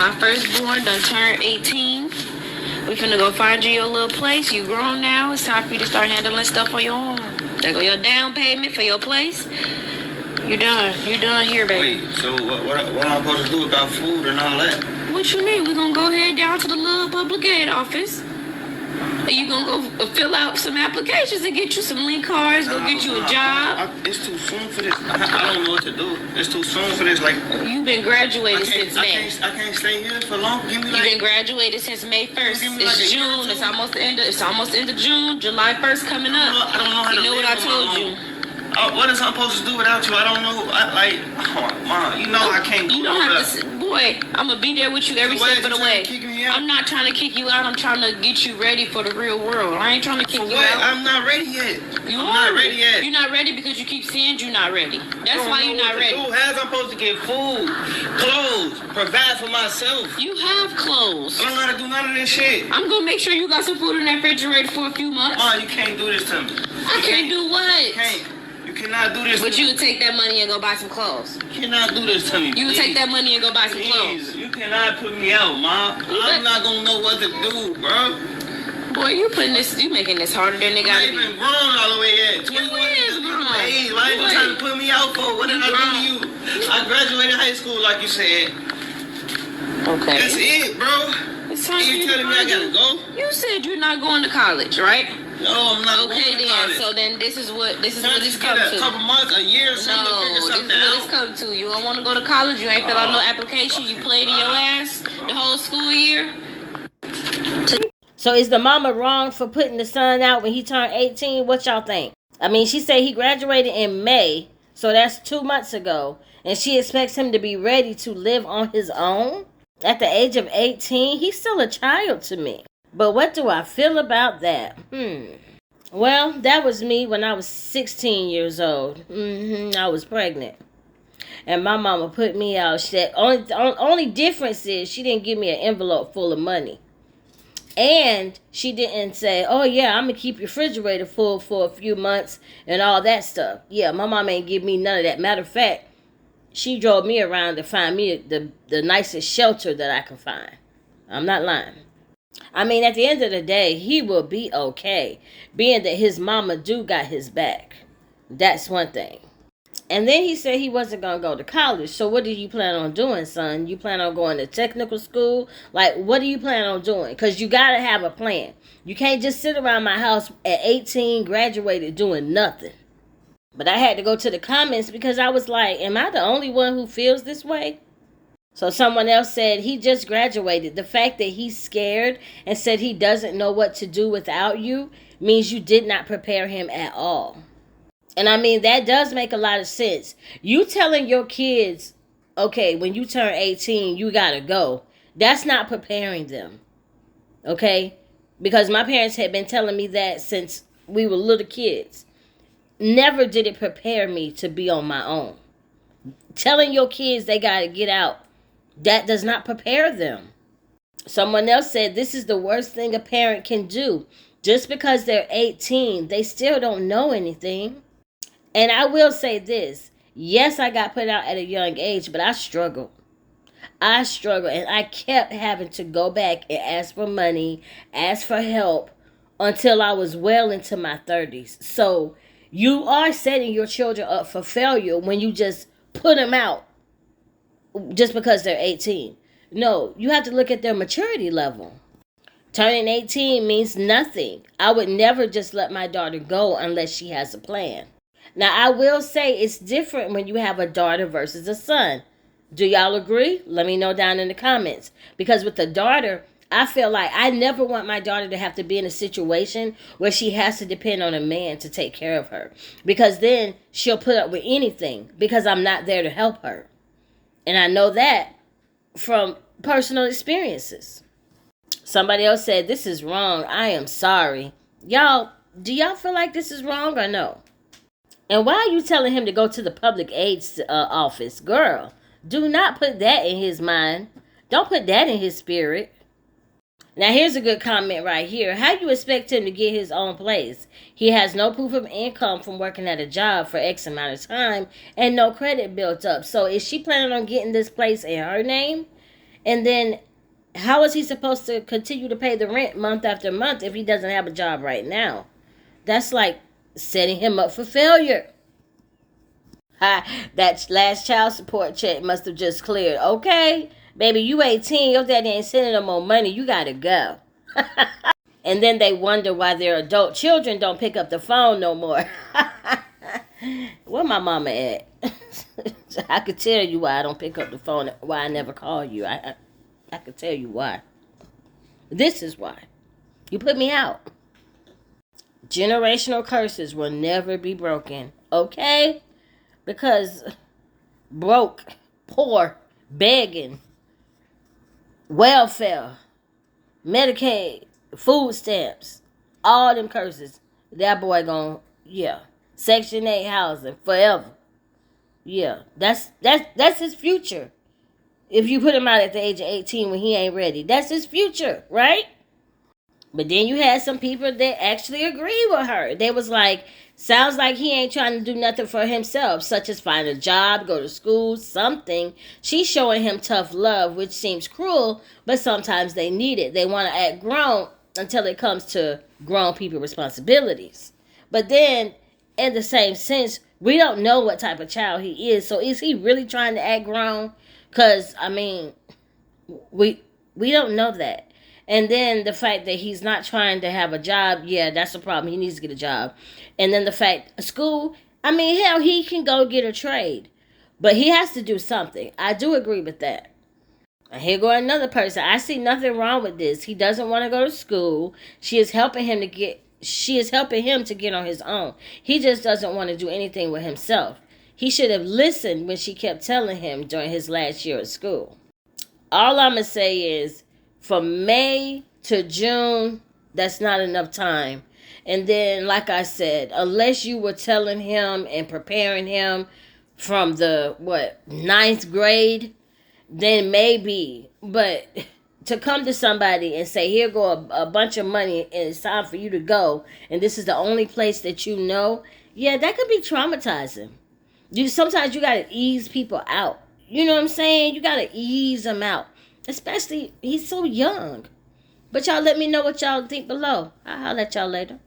my firstborn done turned 18. We finna go find you your little place. You grown now. It's time for you to start handling stuff on your own. There go your down payment for your place. You done. You done here, baby. Wait, so what am I supposed to do about food and all that? What you mean? We gonna go ahead down to the little public aid office. You gonna go fill out some applications and get you some link cards, go get you a job. It's too soon for this. I don't know what to do. It's too soon for this. Like, you've been graduated since May. I can't stay here for long. Give me You've been graduated since May 1st. It's June. It's almost the end of June. July 1st coming up. I don't know how to You know what I told you. What is I supposed to do without you? I don't know. Mom, you know I can't go. You don't have to. Boy, I'm gonna be there with you every step of the way. I'm not trying to kick you out. I'm trying to get you ready for the real world. I ain't trying to kick you out. I'm not ready yet. I'm not ready yet. You're not ready because you keep saying you're not ready. That's why you're not ready. How's I supposed to get food, clothes, provide for myself? You have clothes. I don't know how to do none of this shit. I'm gonna make sure you got some food in that refrigerator for a few months. Mom, you can't do this to me. I can't do what? You can't. You cannot do this. But you would take that money and go buy some clothes. You cannot do this to me. You would take that money and go buy some clothes. You cannot put me out, Mom. I'm not gonna know what to do, bro. Boy, you making this harder than it gotta be. I'm not even grown all the way yet. 21 is grown. Why are you trying to put me out for? What did I do to you? I graduated high school, like you said. Okay. That's it, bro. It's time you telling me I gotta go? You said you're not going to college, right? No, I'm not going to college. So then this is what it's come to. To. A couple months, a year or something to figure something out. This is what it's come to. You don't want to go to college. You ain't fill out no application. You played in your ass the whole school year. So is the mama wrong for putting the son out when he turned 18? What y'all think? I mean, she said he graduated in May, so that's 2 months ago, and she expects him to be ready to live on his own at the age of 18. He's still a child to me. But what do I feel about that? Well, that was me when I was 16 years old. I was pregnant. And my mama put me out. She said, only difference is she didn't give me an envelope full of money. And she didn't say, oh yeah, I'm going to keep your refrigerator full for a few months and all that stuff. Yeah, my mom ain't give me none of that. Matter of fact, she drove me around to find me the nicest shelter that I can find. I'm not lying. I mean, at the end of the day, he will be okay, being that his mama do got his back. That's one thing. And then he said he wasn't going to go to college. So what do you plan on doing, son? You plan on going to technical school? Like, what do you plan on doing? Because you got to have a plan. You can't just sit around my house at 18, graduated, doing nothing. But I had to go to the comments because I was like, am I the only one who feels this way? So someone else said he just graduated. The fact that he's scared and said he doesn't know what to do without you means you did not prepare him at all. And I mean, that does make a lot of sense. You telling your kids, okay, when you turn 18, you got to go. That's not preparing them. Okay? Because my parents had been telling me that since we were little kids. Never did it prepare me to be on my own. Telling your kids they got to get out, that does not prepare them. Someone else said this is the worst thing a parent can do. Just because they're 18, they still don't know anything. And I will say this. Yes, I got put out at a young age, but I struggled. And I kept having to go back and ask for money, ask for help until I was well into my 30s. So you are setting your children up for failure when you just put them out just because they're 18. No, you have to look at their maturity level. Turning 18 means nothing. I would never just let my daughter go unless she has a plan. Now, I will say it's different when you have a daughter versus a son. Do y'all agree? Let me know down in the comments. Because with the daughter, I feel like I never want my daughter to have to be in a situation where she has to depend on a man to take care of her. Because then she'll put up with anything because I'm not there to help her. And I know that from personal experiences. Somebody else said, this is wrong. I am sorry. Y'all, do y'all feel like this is wrong or no? And why are you telling him to go to the public aid office? Girl, do not put that in his mind. Don't put that in his spirit. Now, here's a good comment right here. How do you expect him to get his own place? He has no proof of income from working at a job for X amount of time and no credit built up. So is she planning on getting this place in her name? And then how is he supposed to continue to pay the rent month after month if he doesn't have a job right now? That's like setting him up for failure. That last child support check must have just cleared. Okay, baby, you 18. Your daddy ain't sending no more money. You gotta go. And then they wonder why their adult children don't pick up the phone no more. Where my mama at? I could tell you why I don't pick up the phone. Why I never call you. I could tell you why. This is why. You put me out. Generational curses will never be broken. Okay? Because broke, poor, begging, welfare, Medicaid, food stamps, all them curses, that boy gon' Section 8 housing forever. Yeah, that's his future. If you put him out at the age of 18 when he ain't ready, that's his future, right? But then you had some people that actually agree with her. They was like, sounds like he ain't trying to do nothing for himself, such as find a job, go to school, something. She's showing him tough love, which seems cruel, but sometimes they need it. They want to act grown until it comes to grown people responsibilities. But then, in the same sense, we don't know what type of child he is. So is he really trying to act grown? Because, I mean, we don't know that. And then the fact that he's not trying to have a job, yeah, that's a problem. He needs to get a job. And then the fact, school, I mean, hell, he can go get a trade. But he has to do something. I do agree with that. And here go another person. I see nothing wrong with this. He doesn't want to go to school. She is helping him to get on his own. He just doesn't want to do anything with himself. He should have listened when she kept telling him during his last year of school. All I'm going to say is, from May to June, that's not enough time. And then, like I said, unless you were telling him and preparing him from the, ninth grade, then maybe. But to come to somebody and say, here go a bunch of money and it's time for you to go, and this is the only place that you know, yeah, that could be traumatizing. Sometimes you got to ease people out. You know what I'm saying? You got to ease them out. Especially, he's so young. But y'all let me know what y'all think below. I'll holler at y'all later.